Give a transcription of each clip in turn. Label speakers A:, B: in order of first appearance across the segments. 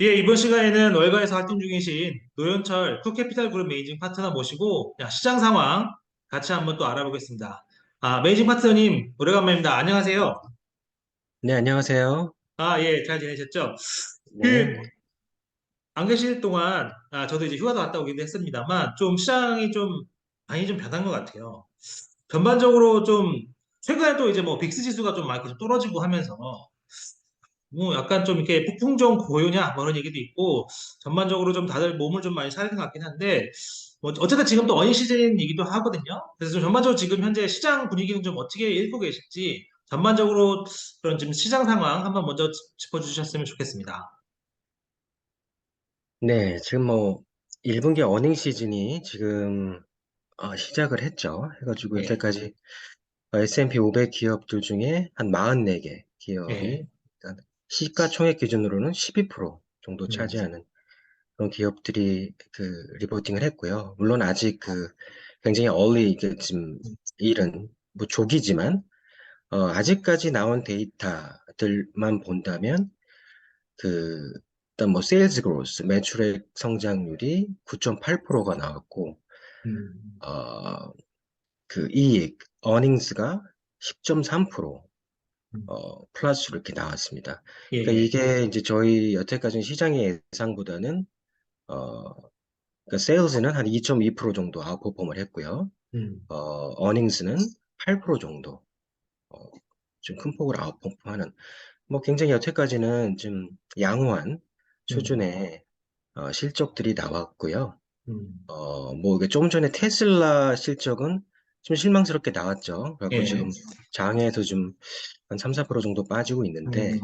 A: 예, 이번 시간에는 월가에서 활동 중이신 노현철 투캐피탈 그룹 매니징 파트너 모시고 시장 상황 같이 한번 또 알아보겠습니다. 매니징 파트너님, 오래간만입니다. 안녕하세요.
B: 네, 안녕하세요.
A: 예, 잘 지내셨죠? 그,
B: 네.
A: 안 계실 동안, 저도 이제 휴가도 갔다 오기도 했습니다만, 좀 시장이 좀 많이 좀 변한 것 같아요. 전반적으로 좀, 최근에 또 이제 뭐 빅스 지수가 좀 많이 좀 떨어지고 하면서, 뭐 약간 좀 이렇게 폭풍정 고요냐 뭐 그런 얘기도 있고 전반적으로 좀 다들 몸을 좀 많이 사리는 것 같긴 한데 뭐 어쨌든 지금 또 어닝 시즌이기도 하거든요. 그래서 좀 전반적으로 지금 현재 시장 분위기는 좀 어떻게 읽고 계실지 전반적으로 그런 지금 시장 상황 한번 먼저 짚어주셨으면 좋겠습니다.
B: 네, 지금 뭐 1분기 어닝 시즌이 지금 시작을 했죠. 해가지고
A: 예,
B: 이때까지 S&P 500 기업들 중에 한 44개
A: 예,
B: 기업이 일단 시가총액 기준으로는 12% 정도
A: 음,
B: 차지하는 그런 기업들이 그 리포팅을 했고요. 물론 아직 그 굉장히 얼리 그 지금 일은 뭐 조기지만 아직까지 나온 데이터들만 본다면 그, 일단 뭐, 세일즈 그로스, 매출액 성장률이 9.8%가 나왔고,
A: 음,
B: 어, 그 이익, 어닝스가 10.3%,
A: 음,
B: 플러스로 이렇게 나왔습니다.
A: 예,
B: 그러니까
A: 예,
B: 이게 이제 저희 여태까지 시장의 예상보다는, 어, 그러니까 세일즈는 한 2.2% 정도 아웃퍼폼을 했고요.
A: 음,
B: 어닝스는 8% 정도, 어, 좀 큰 폭으로 아웃퍼폼하는, 뭐 굉장히 여태까지는 좀 양호한
A: 음,
B: 수준의 실적들이 나왔고요.
A: 음,
B: 뭐 이게 좀 전에 테슬라 실적은 좀 실망스럽게 나왔죠. 그래갖고
A: 예,
B: 지금 장에서 좀 한 3, 4% 정도 빠지고
A: 음,
B: 있는데,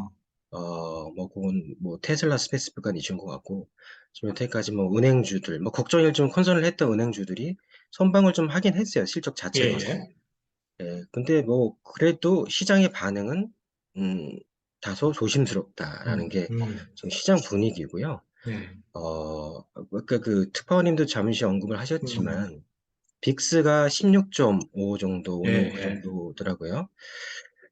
B: 뭐 그건 뭐 테슬라 스페시픽한 이슈인 것 같고, 지금 여태까지 뭐 은행주들, 뭐 걱정을 좀 컨선을 했던 은행주들이 선방을 좀 하긴 했어요. 실적
A: 예,
B: 자체가.
A: 예,
B: 예, 근데 뭐 그래도 시장의 반응은 음, 다소 조심스럽다라는 게
A: 음,
B: 지금 시장 분위기고요.
A: 예,
B: 아까 그 특파원님도 잠시 언급을
A: 음,
B: 하셨지만, 빅스가 16.5 정도,
A: 예,
B: 오늘 그
A: 예,
B: 정도더라고요.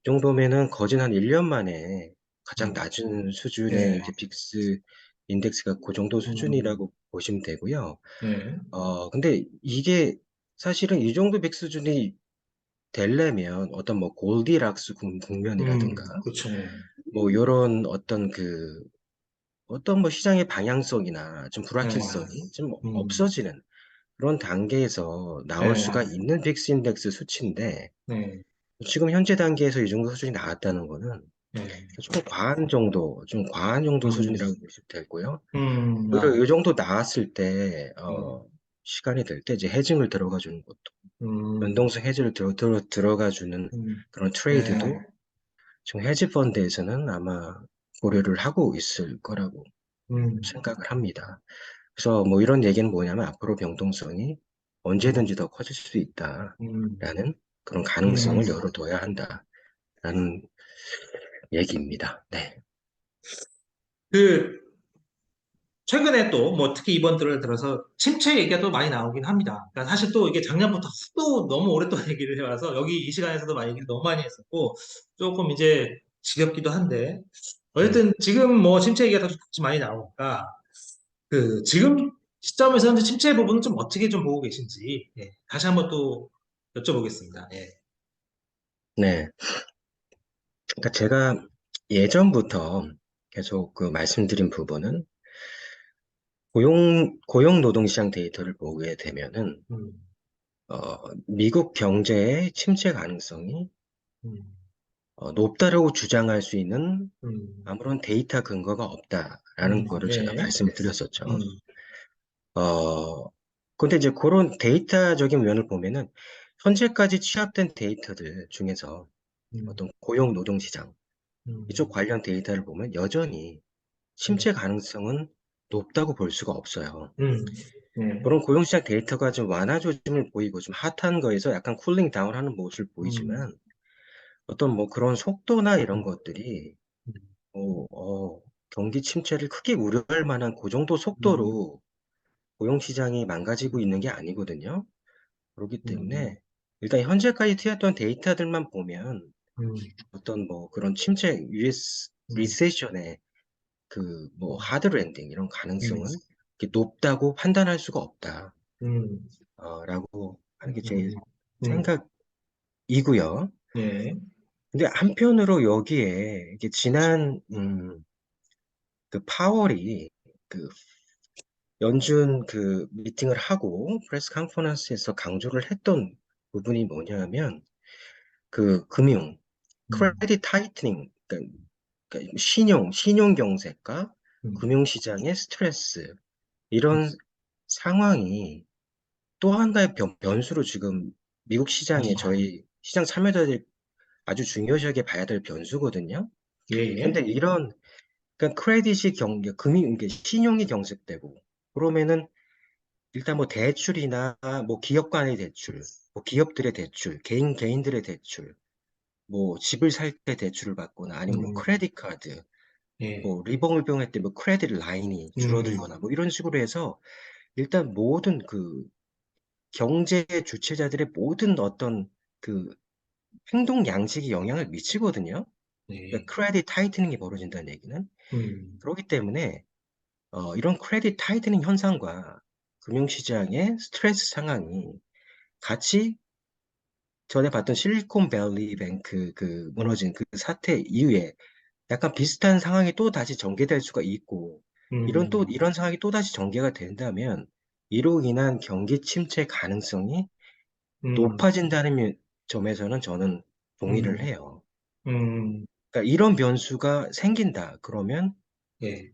B: 이 정도면은 거진 한 1년 만에 가장
A: 음,
B: 낮은 수준의
A: 예,
B: 이제 빅스 인덱스가 그 정도
A: 음,
B: 수준이라고 보시면 되고요.
A: 예.
B: 근데 이게 사실은 이 정도 빅 수준이 되려면 어떤 뭐 골디락스 국면이라든가
A: 그쵸.
B: 뭐 요런 어떤 뭐 시장의 방향성이나 좀
A: 네,
B: 불확실성이 좀
A: 음,
B: 없어지는 그런 단계에서 나올
A: 네,
B: 수가 있는 빅스 인덱스 수치인데
A: 네,
B: 지금 현재 단계에서 이 정도 수준이 나왔다는 거는
A: 네,
B: 좀 과한 정도 수준이라고
A: 음,
B: 보시면 되고요.
A: 음,
B: 오히려 이 정도 나왔을 때,
A: 음,
B: 시간이 될 때 이제 헤징을 들어가 주는 것도,
A: 음,
B: 연동성 헤지를 들어가 주는 그런
A: 네,
B: 트레이드도 지금 헤지 펀드에서는 아마 고려를 하고 있을 거라고
A: 음,
B: 생각을 합니다. 그래서 뭐 이런 얘기는 뭐냐면 앞으로 병동성이
A: 음,
B: 언제든지 더 커질 수
A: 음,
B: 있다라는 그런
A: 음.
B: 가능성을 열어둬야 한다라는 얘기입니다. 네.
A: 그, 최근에 또, 뭐, 특히 이번 들을 들어서 침체 얘기가 또 많이 나오긴 합니다. 그러니까 사실 또 이게 작년부터 또 너무 오랫동안 얘기를 해와서 여기 이 시간에서도 많이 얘기를 너무 많이 했었고, 조금 이제 지겹기도 한데,
B: 네.
A: 어쨌든 지금 뭐 침체 얘기가 더 많이 나오니까, 지금 시점에서 현재 침체 부분은 좀 어떻게 좀 보고 계신지, 예, 다시 한번 또 여쭤보겠습니다. 예.
B: 네. 그러니까 제가 예전부터 계속 그 말씀드린 부분은 고용 노동시장 데이터를 보게 되면은
A: 음,
B: 미국 경제의 침체 가능성이
A: 음,
B: 높다라고 주장할 수 있는
A: 음,
B: 아무런 데이터 근거가 없다라는 거를 제가
A: 예,
B: 말씀을 드렸었죠.
A: 음,
B: 근데 이제 그런 데이터적인 면을 보면은 현재까지 취합된 데이터들 중에서
A: 음,
B: 어떤 고용 노동시장 이쪽
A: 음,
B: 관련 데이터를 보면 여전히
A: 음,
B: 침체 가능성은 높다고 볼 수가 없어요.
A: 예,
B: 그런 고용시장 데이터가 좀 완화 조짐을 보이고 좀 핫한 거에서 약간 쿨링 다운 하는 모습을
A: 음,
B: 보이지만 어떤 뭐 그런 속도나 이런
A: 음,
B: 것들이
A: 음,
B: 어, 경기 침체를 크게 우려할 만한 그 정도
A: 음,
B: 속도로 고용시장이 망가지고 있는 게 아니거든요. 그렇기
A: 음,
B: 때문에 일단 현재까지 투여했던 데이터들만 보면
A: 음,
B: 어떤 뭐 그런 침체 US
A: 음,
B: 리세션의 뭐
A: 음,
B: 하드 랜딩 이런
A: 음,
B: 가능성은 이렇게 높다고 판단할 수가 없다.
A: 음,
B: 라고 하는 게 제
A: 음, 음,
B: 생각이고요.
A: 예,
B: 근데 한편으로 여기에 이게 지난 그 파월이 그 연준 그 미팅을 하고 프레스 컨퍼런스에서 강조를 했던 부분이 뭐냐면 그
A: 음,
B: 크레딧 타이트닝, 그러니까 신용 경색과
A: 음,
B: 금융시장의 스트레스 이런 상황이 또 한 가지 변수로 지금 미국 시장에 저희 시장 참여자들이 아주 중요시하게 봐야 될 변수거든요.
A: 예,
B: 근데
A: 예,
B: 그러니까 크레딧이 이게 신용이 경색되고 그러면은 일단 뭐 대출이나 뭐 기업 간의 대출, 뭐 기업들의 대출, 개인들의 대출, 뭐 집을 살 때 대출을 받거나 아니면 뭐
A: 음,
B: 크레딧 카드,
A: 예,
B: 뭐 리볼빙 할 때 뭐 크레딧 라인이
A: 음,
B: 줄어들거나 뭐 이런 식으로 해서 일단 모든 그 경제 주체자들의 모든 어떤 그 행동 양식이 영향을 미치거든요.
A: 예,
B: 그러니까 크레딧 타이트닝이 벌어진다는 얘기는
A: 음,
B: 그렇기 때문에 이런 크레딧 타이트닝 현상과 금융시장의 스트레스 상황이 같이 전에 봤던 실리콘밸리 뱅크 그 무너진 그 사태 이후에 약간 비슷한 상황이 또 다시 전개될 수가 있고
A: 음,
B: 이런 상황이 또 다시 전개가 된다면 이로 인한 경기 침체 가능성이
A: 음,
B: 높아진다는 점에서는 저는 동의를
A: 음,
B: 해요.
A: 음,
B: 그러니까 이런 변수가 생긴다. 그러면
A: 예,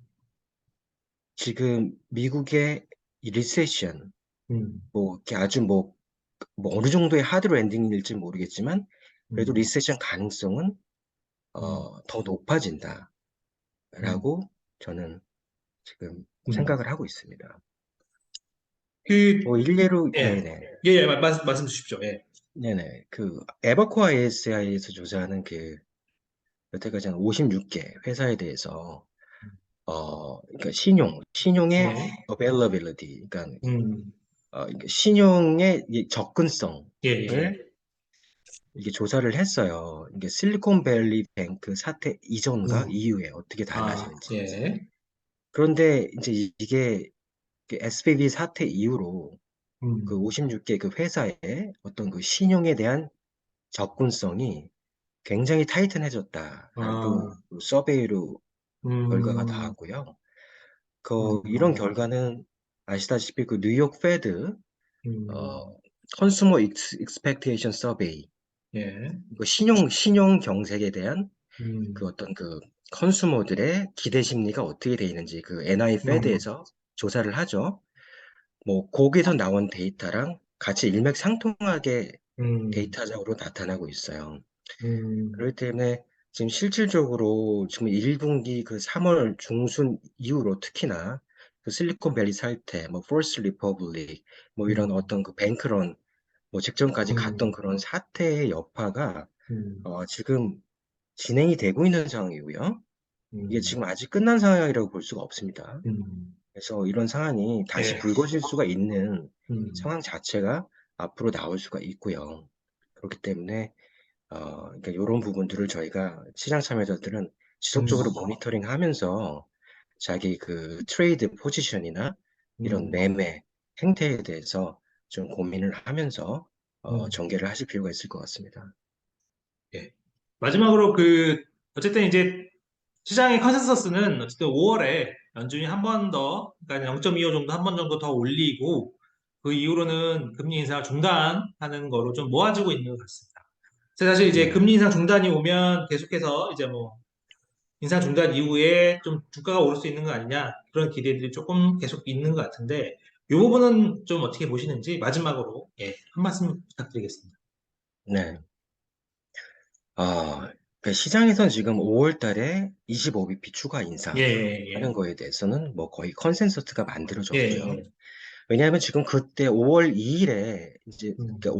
B: 지금 미국의 이 리세션,
A: 음,
B: 뭐 이렇게 아주 뭐 어느 정도의 하드 랜딩일지 모르겠지만 그래도
A: 음,
B: 리세션 가능성은
A: 음,
B: 더 높아진다라고
A: 음,
B: 저는 지금
A: 음.
B: 생각을 하고 있습니다.
A: 그,
B: 뭐 일례로
A: 예,
B: 네네
A: 예, 예, 말씀 주십시오. 예,
B: 네네 그 에버코어 ASI에서 조사하는 그 여태까지 한 56개 회사에 대해서 그러니까 신용의
A: 예,
B: availability, 그러니까
A: 음,
B: 이게 신용의 이 접근성을
A: 예, 예,
B: 이게 조사를 했어요. 이게 실리콘밸리 뱅크 사태 이전과
A: 음,
B: 이후에 어떻게
A: 아,
B: 달라지는지.
A: 예,
B: 그런데 이제 이게 SVB 사태 이후로 그
A: 음,
B: 56개 그 회사의 어떤 그 신용에 대한 접근성이 굉장히 타이트해졌다라고
A: 아,
B: 그 서베이로 결과가
A: 음,
B: 나왔고요. 이런
A: 음,
B: 결과는 아시다시피 그 뉴욕 페드 어,
A: 음,
B: 컨슈머 익스펙테이션 서베이
A: 예,
B: 그 신용 경색에 대한 그
A: 음,
B: 어떤 그 컨슈머들의 기대 심리가 어떻게 돼 있는지 그 NI
A: 음,
B: 페드에서 조사를 하죠. 뭐 거기서 나온 데이터랑 같이 일맥상통하게
A: 음,
B: 데이터적으로 나타나고 있어요.
A: 음,
B: 그렇기 때문에 지금 실질적으로 지금 1분기 그 3월 중순 이후로 특히나 그 실리콘밸리 사태, 뭐 포스트 리퍼블릭, 뭐 이런
A: 음,
B: 어떤 그 뱅크런, 뭐 직전까지 갔던
A: 음,
B: 그런 사태의 여파가
A: 음,
B: 지금 진행이 되고 있는 상황이고요. 이게
A: 음,
B: 지금 아직 끝난 상황이라고 볼 수가 없습니다.
A: 음,
B: 그래서 이런 상황이 다시
A: 예,
B: 불거질 수가 있는
A: 음,
B: 상황 자체가 앞으로 나올 수가 있고요. 그렇기 때문에 그러니까 이런 부분들을 저희가 시장 참여자들은
A: 음,
B: 지속적으로 모니터링 하면서 자기 그 트레이드 포지션이나 이런
A: 음,
B: 매매 행태에 대해서 좀 고민을 하면서
A: 음,
B: 전개를 하실 필요가 있을 것 같습니다.
A: 예. 마지막으로 어쨌든 이제 시장의 컨센서스는 어쨌든 5월에 연준이 한 번 더, 그러니까 0.25 정도 한 번 정도 더 올리고 그 이후로는 금리 인상을 중단하는 거로 좀 모아지고 있는 것 같습니다. 그래서 사실 이제
B: 네,
A: 금리 인상 중단이 오면 계속해서 이제 뭐 인상 중단 이후에 좀 주가가 오를 수 있는 거 아니냐 그런 기대들이 조금 계속 있는 것 같은데 이 부분은 좀 어떻게 보시는지 마지막으로 한 말씀 부탁드리겠습니다.
B: 네. 그러니까 시장에선 지금 5월 달에 25bp 추가
A: 예,
B: 인상하는
A: 예,
B: 거에 대해서는 뭐 거의 컨센서스가
A: 예,
B: 만들어졌고요.
A: 예,
B: 왜냐하면 지금 그때 5월 2일에 이제
A: 음,
B: 그러니까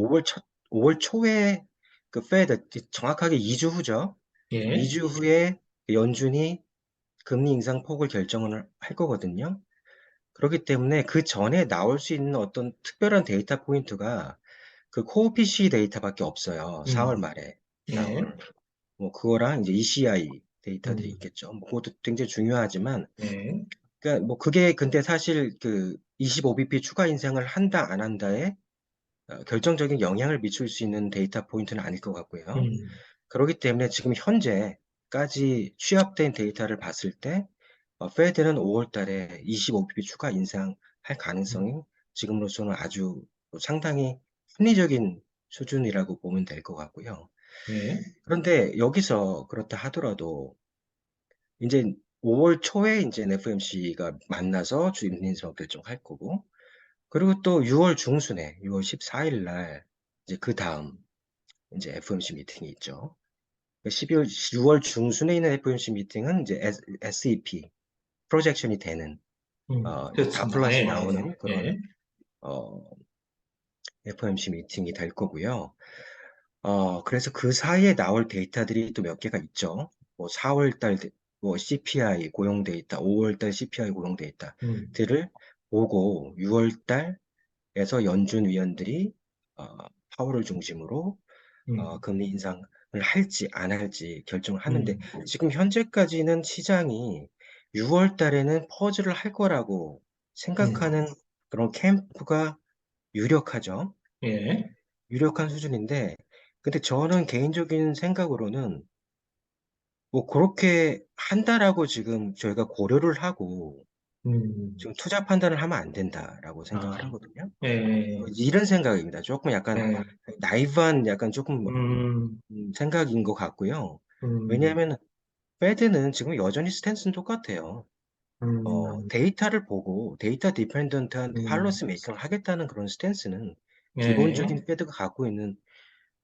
B: 5월 초에 그 페드 정확하게 2주 후죠.
A: 예,
B: 2주 후에 연준이 금리 인상 폭을 결정을 할 거거든요. 그렇기 때문에 그 전에 나올 수 있는 어떤 특별한 데이터 포인트가 그 코어 PC 데이터밖에 없어요. 4월
A: 음,
B: 말에
A: 예,
B: 나올. 뭐 그거랑 이제 ECI 데이터들이
A: 음,
B: 있겠죠. 뭐 그것도 굉장히 중요하지만,
A: 네,
B: 그러니까 뭐 그게 근데 사실 그 25bp 추가 인상을 한다 안 한다에 결정적인 영향을 미칠 수 있는 데이터 포인트는 아닐 것 같고요.
A: 음,
B: 그렇기 때문에 지금 현재까지 취합된 데이터를 봤을 때 페드는 5월 달에 25bp 추가 인상할
A: 음,
B: 가능성이 지금으로서는 아주 상당히 합리적인 수준이라고 보면 될 것 같고요.
A: 네,
B: 그런데 여기서 그렇다 하더라도 이제 5월 초에 이제 FMC가 만나서 주임 인사 결정할 거고, 그리고 또 6월 중순에 6월 14일 날 이제 그 다음 이제 FOMC 미팅이 있죠. 12월 6월 중순에 있는 FOMC 미팅은 이제 SEP 프로젝션이 되는 이제 다
A: 그렇습니다.
B: 플러스
A: 예,
B: 나오는
A: 예,
B: 그런
A: 예,
B: 어, FOMC 미팅이 될 거고요. 그래서 그 사이에 나올 데이터들이 또 몇 개가 있죠. 뭐 4월 달 뭐 CPI 고용 데이터, 5월 달 CPI 고용
A: 음,
B: 데이터들을 보고 6월 달에서 연준 위원들이 어, 파월을 중심으로
A: 음,
B: 금리 인상을 할지 안 할지 결정을 하는데
A: 음,
B: 지금 현재까지는 시장이 6월 달에는 퍼즐을 할 거라고
A: 음,
B: 생각하는 그런 캠프가 유력하죠.
A: 예,
B: 유력한 수준인데 근데 저는 개인적인 생각으로는 뭐 그렇게 한다라고 지금 저희가 고려를 하고
A: 음,
B: 지금 투자 판단을 하면 안 된다라고 생각을
A: 아,
B: 하거든요.
A: 예,
B: 이런 생각입니다. 조금 약간
A: 예,
B: 나이브한 약간 조금
A: 음,
B: 생각인 것 같고요.
A: 음,
B: 왜냐하면 페드는 지금 여전히 스탠스는 똑같아요.
A: 음,
B: 데이터를 보고 데이터 디펜던트한
A: 음,
B: 팔로스 메이킹을 하겠다는 그런 스탠스는
A: 예,
B: 기본적인 페드가 갖고 있는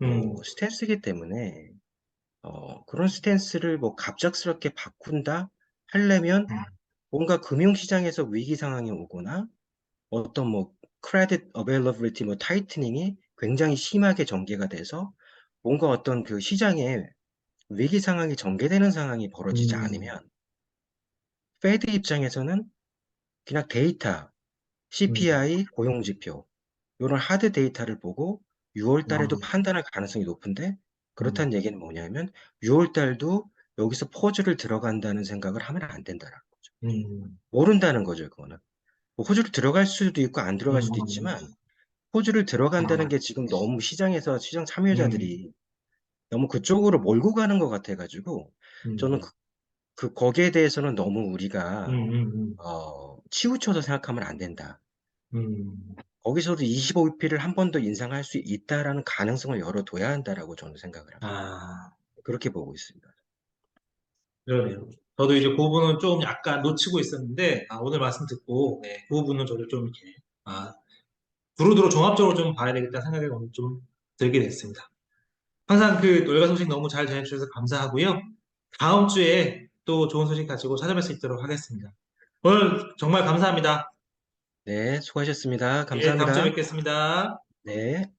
A: 음,
B: 스탠스이기 때문에 그런 스탠스를 뭐 갑작스럽게 바꾼다 하려면 뭔가 금융시장에서 위기 상황이 오거나 어떤 뭐 크레딧 어베일러빌리티 뭐 타이트닝이 굉장히 심하게 전개가 돼서 뭔가 어떤 그 시장에 위기 상황이 전개되는 상황이 벌어지지
A: 음,
B: 않으면 페드 입장에서는 그냥 데이터,
A: 음,
B: CPI, 고용지표 이런 하드 데이터를 보고 6월 달에도
A: 음,
B: 판단할 가능성이 높은데
A: 음,
B: 그렇다는 얘기는 뭐냐면 6월 달도 여기서 퍼즐을 들어간다는 생각을 하면 안 된다라는 거죠.
A: 음,
B: 모른다는 거죠, 그거는. 뭐 퍼즐을 들어갈 수도 있고 안 들어갈 수도
A: 음,
B: 있지만 퍼즐을 들어간다는
A: 아,
B: 게 지금 너무 시장에서 시장
A: 음,
B: 참여자들이 너무 그쪽으로 몰고 가는 것 같아가지고 저는
A: 음,
B: 거기에 대해서는 너무
A: 음,
B: 우리가
A: 음,
B: 치우쳐서 생각하면 안 된다.
A: 음,
B: 거기서도 25bp를 한 번 더 인상할 수 있다라는 가능성을 열어둬야 한다라고 저는 생각을 합니다.
A: 아,
B: 그렇게 보고 있습니다.
A: 그러네요. 저도 이제 그 부분은 좀 약간 놓치고 있었는데, 오늘 말씀 듣고, 네, 그 부분은 저도 좀 이렇게, 두루두루 종합적으로 좀 봐야 되겠다 생각이 오늘 좀 들게 됐습니다. 항상 그 월가 소식 너무 잘 전해주셔서 감사하고요. 다음 주에 또 좋은 소식 가지고 찾아뵐 수 있도록 하겠습니다. 오늘 정말 감사합니다.
B: 네, 수고하셨습니다.
A: 예, 다음 주에
B: 감사합니다.
A: 뵙겠습니다.
B: 네.